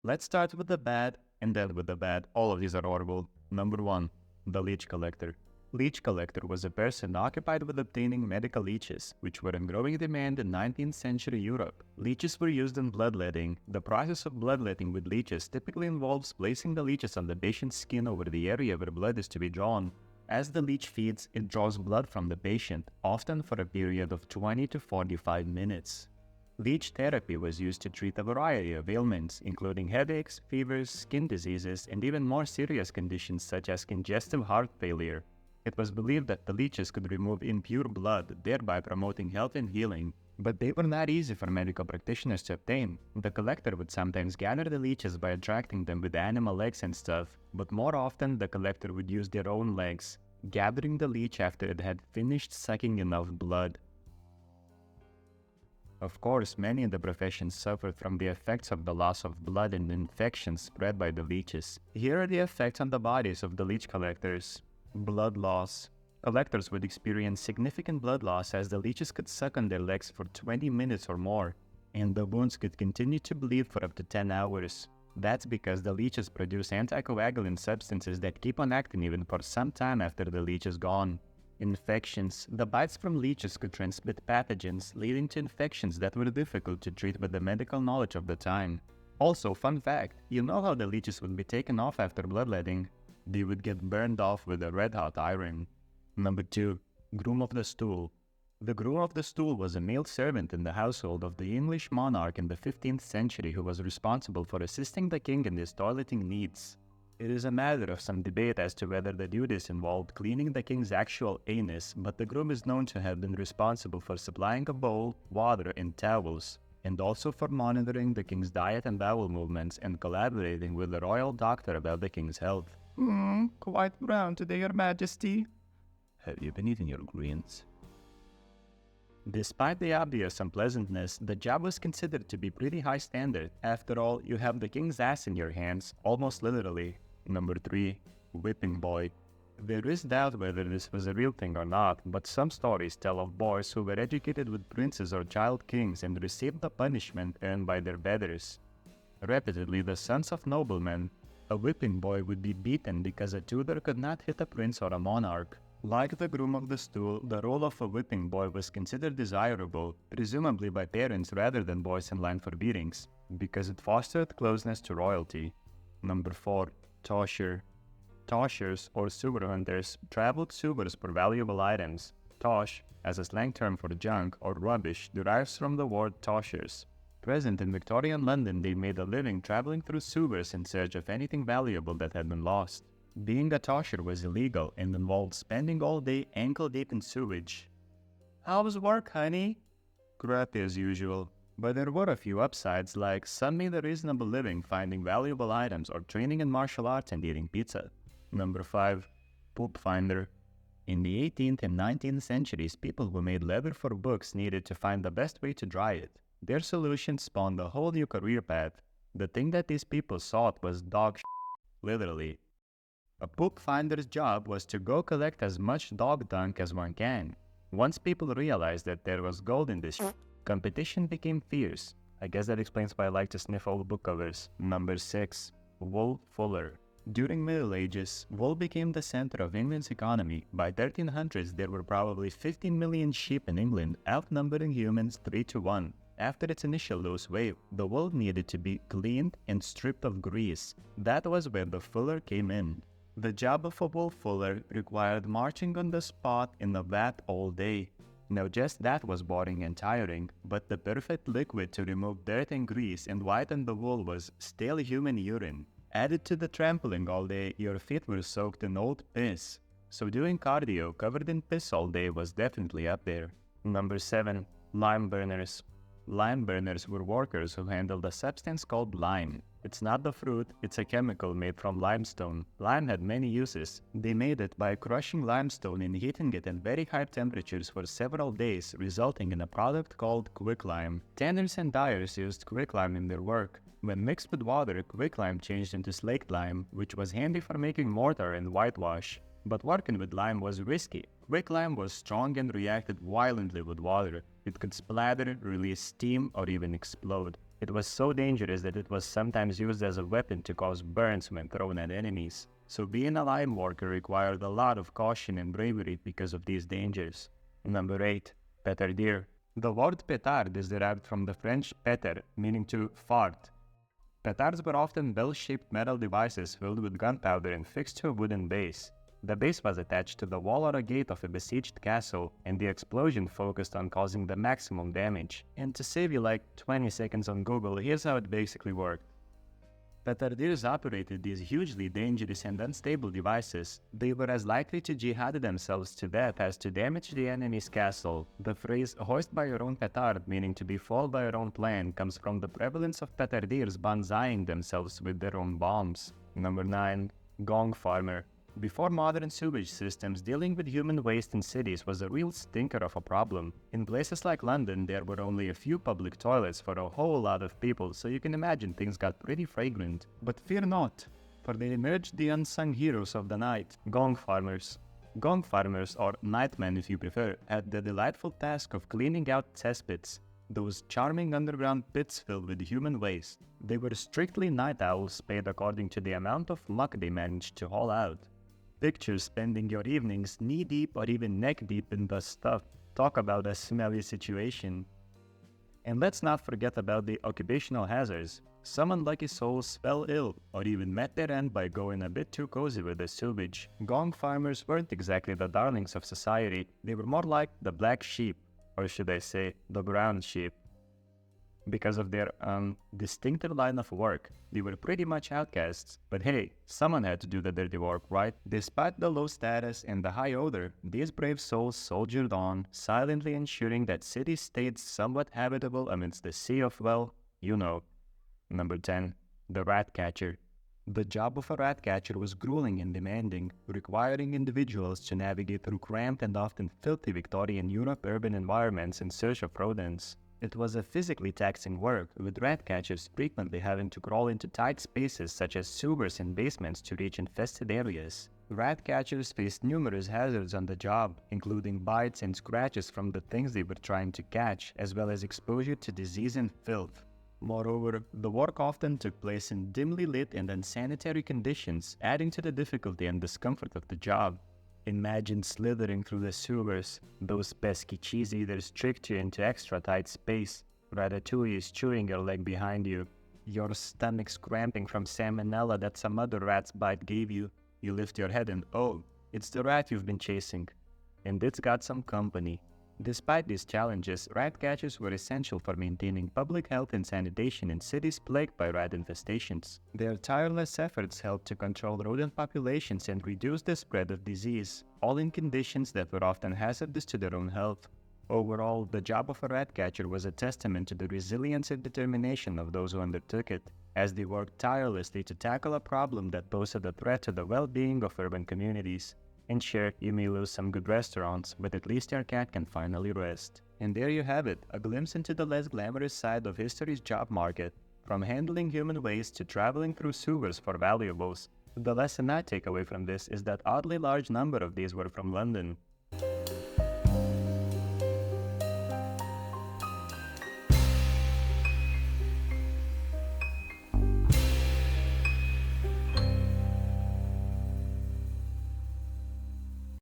Let's start with the bad and then with the bad. All of these are horrible. Number 1. The leech collector. Leech collector was a person occupied with obtaining medical leeches, which were in growing demand in 19th century Europe. Leeches were used in bloodletting. The process of bloodletting with leeches typically involves placing the leeches on the patient's skin over the area where blood is to be drawn. As the leech feeds, it draws blood from the patient, often for a period of 20 to 45 minutes. Leech therapy was used to treat a variety of ailments, including headaches, fevers, skin diseases, and even more serious conditions such as congestive heart failure. It was believed that the leeches could remove impure blood, thereby promoting health and healing. But they were not easy for medical practitioners to obtain. The collector would sometimes gather the leeches by attracting them with animal legs and stuff, but more often the collector would use their own legs, gathering the leech after it had finished sucking enough blood. Of course, many in the profession suffered from the effects of the loss of blood and infections spread by the leeches. Here are the effects on the bodies of the leech collectors. Blood loss. Collectors would experience significant blood loss as the leeches could suck on their legs for 20 minutes or more, and the wounds could continue to bleed for up to 10 hours. That's because the leeches produce anticoagulant substances that keep on acting even for some time after the leech is gone. Infections. The bites from leeches could transmit pathogens, leading to infections that were difficult to treat with the medical knowledge of the time. Also, fun fact, you know how the leeches would be taken off after bloodletting? They would get burned off with a red-hot iron. Number 2. Groom of the stool. The groom of the stool was a male servant in the household of the English monarch in the 15th century who was responsible for assisting the king in his toileting needs. It is a matter of some debate as to whether the duties involved cleaning the king's actual anus, but the groom is known to have been responsible for supplying a bowl, water, and towels, and also for monitoring the king's diet and bowel movements and collaborating with the royal doctor about the king's health. Quite brown today, Your Majesty. Have you been eating your greens? Despite the obvious unpleasantness, the job was considered to be pretty high standard. After all, you have the king's ass in your hands, almost literally. Number 3. Whipping boy. There is doubt whether this was a real thing or not, but some stories tell of boys who were educated with princes or child kings and received the punishment earned by their betters. Repeatedly, the sons of noblemen, a whipping boy would be beaten because a tutor could not hit a prince or a monarch. Like the groom of the stool, the role of a whipping boy was considered desirable, presumably by parents rather than boys in line for beatings, because it fostered closeness to royalty. Number 4. Tosher. Toshers, or sewer hunters, traveled sewers for valuable items. Tosh, as a slang term for junk or rubbish, derives from the word toshers. Present in Victorian London, they made a living traveling through sewers in search of anything valuable that had been lost. Being a tosher was illegal and involved spending all day ankle-deep in sewage. How's work, honey? Crappy as usual. But there were a few upsides, like some made a reasonable living finding valuable items or training in martial arts and eating pizza. Number 5. Poop finder. In the 18th and 19th centuries, people who made leather for books needed to find the best way to dry it. Their solution spawned a whole new career path. The thing that these people sought was dog shit, literally. A poop finder's job was to go collect as much dog dung as one can. Once people realized that there was gold in this shit, competition became fierce. I guess that explains why I like to sniff old book covers. Number 6. Wool fuller. During Middle Ages, wool became the center of England's economy. By 1300s, there were probably 15 million sheep in England, outnumbering humans 3 to 1. After its initial loose wave, the wool needed to be cleaned and stripped of grease. That was where the fuller came in. The job of a wool fuller required marching on the spot in the vat all day. Now just that was boring and tiring, but the perfect liquid to remove dirt and grease and whiten the wool was stale human urine. Added to the trampling all day, your feet were soaked in old piss. So doing cardio covered in piss all day was definitely up there. Number 7. Lime burners. Lime burners were workers who handled a substance called lime. It's not the fruit, it's a chemical made from limestone. Lime had many uses. They made it by crushing limestone and heating it at very high temperatures for several days, resulting in a product called quicklime. Tanners and dyers used quicklime in their work. When mixed with water, quicklime changed into slaked lime, which was handy for making mortar and whitewash. But working with lime was risky. Quicklime was strong and reacted violently with water. It could splatter, release steam, or even explode. It was so dangerous that it was sometimes used as a weapon to cause burns when thrown at enemies. So being a lime worker required a lot of caution and bravery because of these dangers. Number 8. Petard. The word petard is derived from the French péter, meaning to fart. Petards were often bell-shaped metal devices filled with gunpowder and fixed to a wooden base. The base was attached to the wall or a gate of a besieged castle, and the explosion focused on causing the maximum damage. And to save you like 20 seconds on Google, here's how it basically worked. Petardiers operated these hugely dangerous and unstable devices. They were as likely to jihad themselves to death as to damage the enemy's castle. The phrase "hoist by your own petard," meaning to befall by your own plan, comes from the prevalence of petardiers banzaiing themselves with their own bombs. Number 9. Gong Farmer. Before modern sewage systems, dealing with human waste in cities was a real stinker of a problem. In places like London, there were only a few public toilets for a whole lot of people, so you can imagine things got pretty fragrant. But fear not, for there emerged the unsung heroes of the night, Gong Farmers. Gong Farmers, or nightmen if you prefer, had the delightful task of cleaning out cesspits, those charming underground pits filled with human waste. They were strictly night owls, paid according to the amount of muck they managed to haul out. Picture spending your evenings knee-deep or even neck-deep in the stuff. Talk about a smelly situation. And let's not forget about the occupational hazards. Some unlucky souls fell ill or even met their end by going a bit too cozy with the sewage. Gong Farmers weren't exactly the darlings of society. They were more like the black sheep, or should I say, the brown sheep. Because of their distinctive line of work, they were pretty much outcasts. But hey, someone had to do the dirty work, right? Despite the low status and the high odor, these brave souls soldiered on, silently ensuring that cities stayed somewhat habitable amidst the sea of, well, you know. Number 10. The rat catcher. The job of a rat catcher was grueling and demanding, requiring individuals to navigate through cramped and often filthy Victorian Europe urban environments in search of rodents. It was a physically taxing work, with rat catchers frequently having to crawl into tight spaces such as sewers and basements to reach infested areas. Rat catchers faced numerous hazards on the job, including bites and scratches from the things they were trying to catch, as well as exposure to disease and filth. Moreover, the work often took place in dimly lit and unsanitary conditions, adding to the difficulty and discomfort of the job. Imagine slithering through the sewers. Those pesky cheese eaters tricked you into extra tight space. Ratatouille is chewing your leg behind you. Your stomach's cramping from salmonella that some other rat's bite gave you. You lift your head and oh, it's the rat you've been chasing. And it's got some company. Despite these challenges, rat catchers were essential for maintaining public health and sanitation in cities plagued by rat infestations. Their tireless efforts helped to control rodent populations and reduce the spread of disease, all in conditions that were often hazardous to their own health. Overall, the job of a rat catcher was a testament to the resilience and determination of those who undertook it, as they worked tirelessly to tackle a problem that posed a threat to the well-being of urban communities. And sure, you may lose some good restaurants, but at least your cat can finally rest. And there you have it, a glimpse into the less glamorous side of history's job market. From handling human waste to traveling through sewers for valuables. The lesson I take away from this is that oddly large number of these were from London.